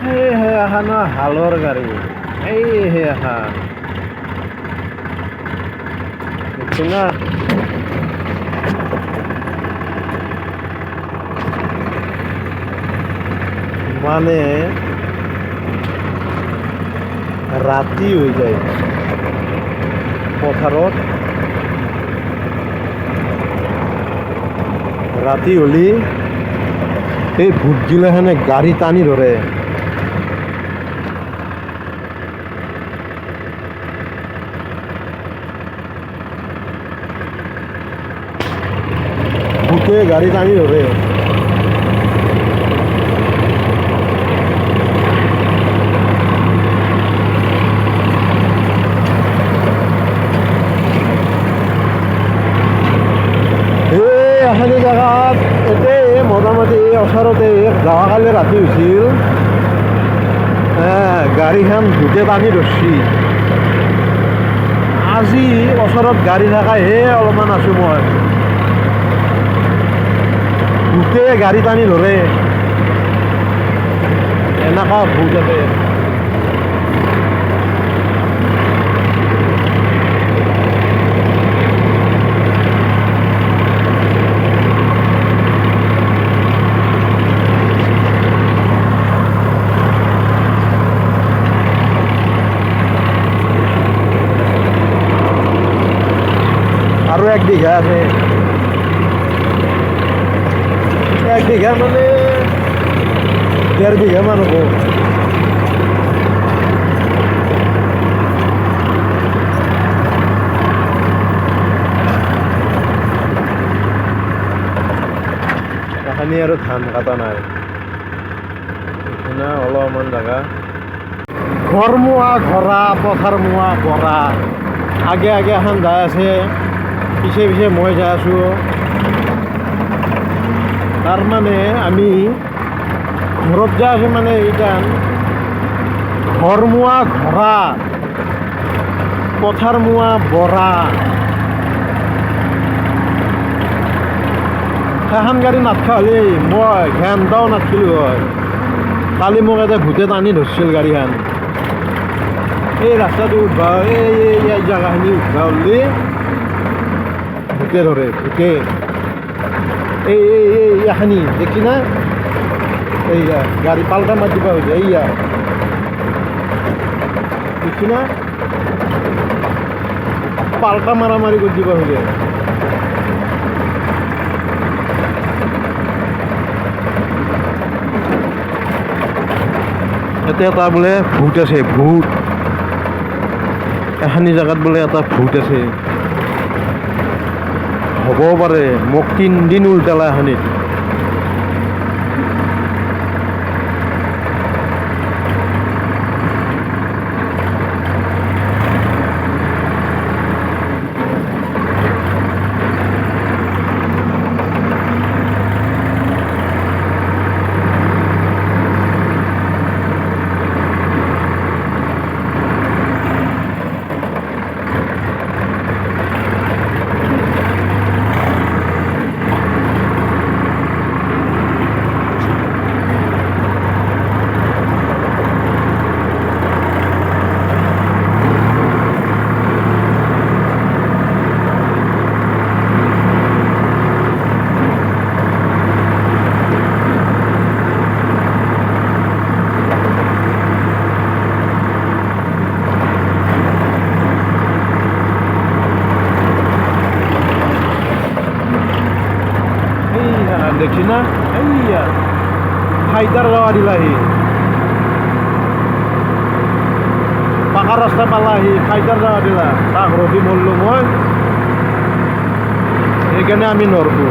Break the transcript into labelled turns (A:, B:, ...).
A: এই হে আহা না হালৰ গাড়ী এই হে আহা দেখছি না মানে ৰাতি হৈ যায় পথাৰত ৰাতি হ'লি এই ভূতগিলাখানে গাড়ী টানি ধৰে ভূতে গাড়ী টানি ধৰে এখানি জেগাত এতিয়া মোটামুটি ওচৰতে যোৱাকালি ৰাতি হৈছিল গাড়ীখন ভূতে টানি ধৰছি আজি ওচৰত গাড়ী থাকাইহে অলপমান আছোঁ মই ভূতে গাড়ী টানি ধৰে এনেকুৱা ভূত আছে আৰু 1 বিঘা আছে 1 বিঘা মানে 1.5 বিঘা মান হ'ব এখানি আৰু ধান কাটা নাই না অলপমান জাগা ঘৰ মোৱা ঘৰা পথাৰ মোৱা বৰা আগে আগে এখন যাই আছে পিছে পিছে মই যাই আছোঁ তাৰমানে আমি ঘৰত যাই আছোঁ মানে এইটান ঘৰ মোৱা ঘৰা পথাৰ মোৱা বৰা সেইখন গাড়ী নাথকা হ'লে মই ঘেণ্টাও নাথকিলোঁ হয় কালি মোক এটা ভূতে টানি ধৰছিল গাড়ীখন এই ৰাস্তাটো উঠবা এই জেগাখিনি উঠবা হ'লে ভূতে ধৰে ভূতে এই এখানি দেখছি না এইয়া গাড়ি পাল্টা মার দিবা হয়েছে এইয়া দেখছি না পাল্টা মারামারি করে দিবা হয়েছে এতে এটা বোলে ভূত আছে ভূত এখানি জায়গাত বোলে এটা ভূত আছে হ'বও পাৰে মোক 3 দিন উল্টালা এখানিত দেখছি না এইয়া ফাইটার যাওয়া দিলাহি পাকা রাস্তা পালাহি ফাইটার যাওয়া দিলা তাক রবি মরলো মই সেইকাৰণে আমি নৰবো